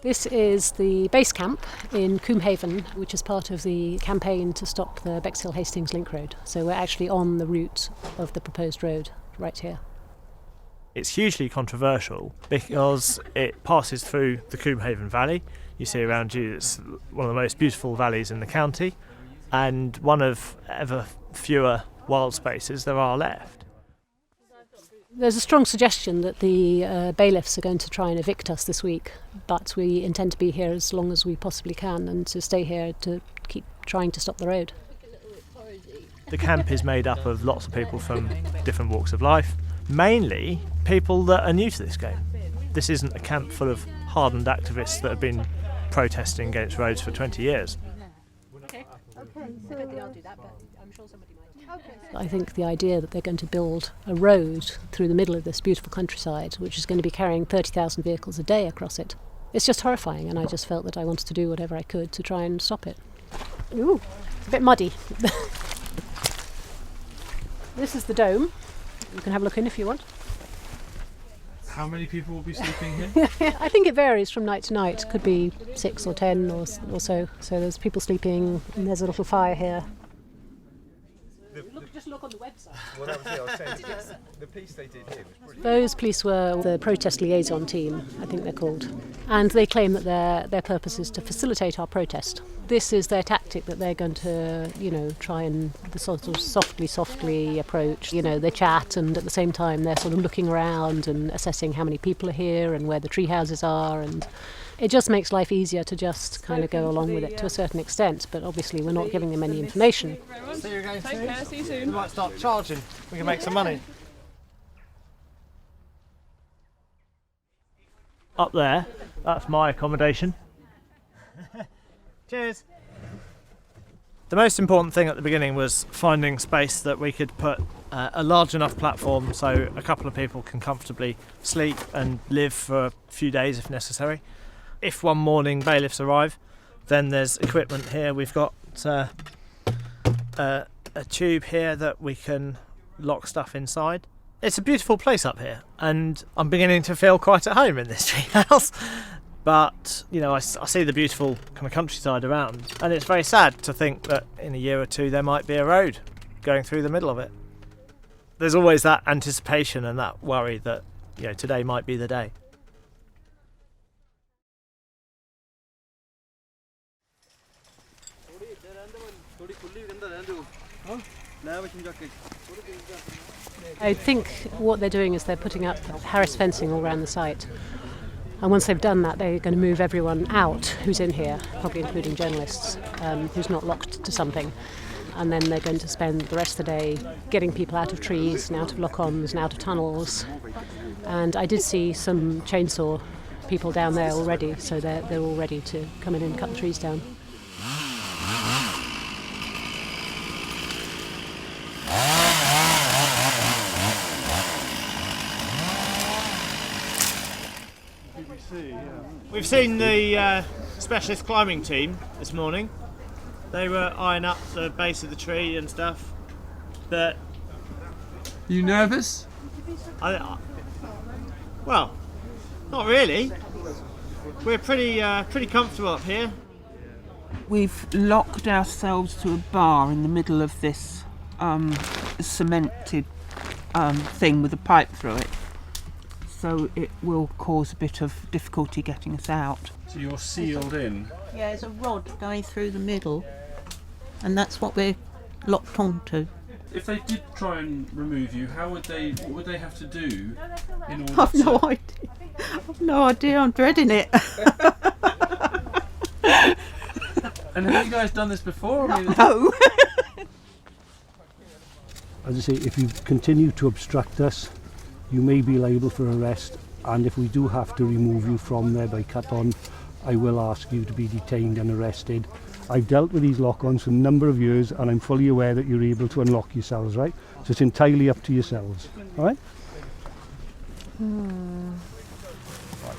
This is the base camp in Coombe, which is part of the campaign to stop the Bexhill-Hastings link road. So we're actually on the route of the proposed road right here. It's hugely controversial because it passes through the Coombe Valley. You see around you it's one of the most beautiful valleys in the county and one of ever fewer wild spaces there are left. There's a strong suggestion that the bailiffs are going to try and evict us this week, but we intend to be here as long as we possibly can and to stay here to keep trying to stop the road. The camp is made up of lots of people from different walks of life, mainly people that are new to this game. This isn't a camp full of hardened activists that have been protesting against roads for 20 years. I think the idea that they're going to build a road through the middle of this beautiful countryside, which is going to be carrying 30,000 vehicles a day across it, it's just horrifying, and I just felt that I wanted to do whatever I could to try and stop it. Ooh, it's a bit muddy. This is the dome. You can have a look in if you want. How many people will be sleeping here? I think it varies from night to night. Could be 6 or 10 or so. So there's people sleeping, and there's a little fire here. Just look on the website. Well, that was it. I was saying, the piece they did here was brilliant. Those police were the protest liaison team, I think they're called, and they claim that their purpose is to facilitate our protest. This is their tactic, that they're going to, try and sort of softly approach. They chat, and at the same time they're sort of looking around and assessing how many people are here and where the tree houses are, and it just makes life easier to just kind of go along with it to a certain extent, but obviously we're not giving them any information. See you again soon. Take care, see you soon. We might start charging. We can make some money. Up there, that's my accommodation. Cheers. The most important thing at the beginning was finding space that we could put a large enough platform so a couple of people can comfortably sleep and live for a few days if necessary. If one morning bailiffs arrive, then there's equipment here. We've got a tube here that we can lock stuff inside. It's a beautiful place up here, and I'm beginning to feel quite at home in this tree house. But, I see the beautiful kind of countryside around, and it's very sad to think that in a year or two there might be a road going through the middle of it. There's always that anticipation and that worry that, today might be the day. I think what they're doing is they're putting up Harris fencing all around the site. And once they've done that, they're going to move everyone out who's in here, probably including journalists, who's not locked to something. And then they're going to spend the rest of the day getting people out of trees and out of lock-ons and out of tunnels. And I did see some chainsaw people down there already, so they're all ready to come in and cut the trees down. We've seen the specialist climbing team this morning. They were eyeing up the base of the tree and stuff. But Are you nervous? well, not really. We're pretty comfortable up here. We've locked ourselves to a bar in the middle of this cemented thing with a pipe through it. So it will cause a bit of difficulty getting us out. So you're sealed in? Yeah, there's a rod going through the middle, and that's what we're locked onto. If they did try and remove you, what would they have to do in order I've no idea. I've no idea. I'm dreading it. And have you guys done this before? No. As I say, if you continue to obstruct us, you may be liable for arrest, and if we do have to remove you from there by cut-on, I will ask you to be detained and arrested. I've dealt with these lock-ons for a number of years, and I'm fully aware that you're able to unlock yourselves, right? So it's entirely up to yourselves, all right? Right,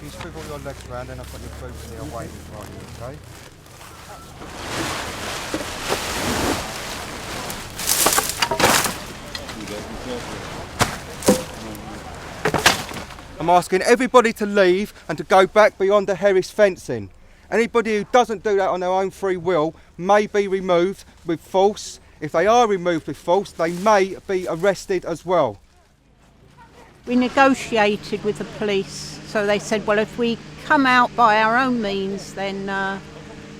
you swivel your legs around and I've got your boots here waiting for you, okay? I'm asking everybody to leave and to go back beyond the Harris fencing. Anybody who doesn't do that on their own free will may be removed with force. If they are removed with force, they may be arrested as well. We negotiated with the police, so they said, well, if we come out by our own means, then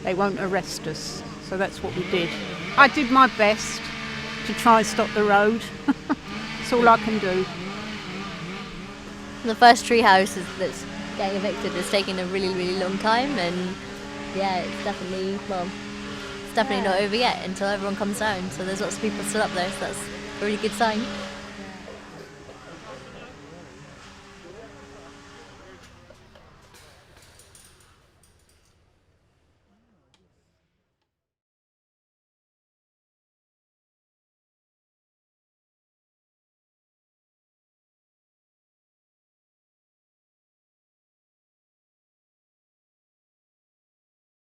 they won't arrest us. So that's what we did. I did my best to try and stop the road. That's all I can do. The first tree house that's getting evicted is taking a really, really long time, and yeah, it's definitely not over yet until everyone comes down. So there's lots of people still up there, so that's a really good sign.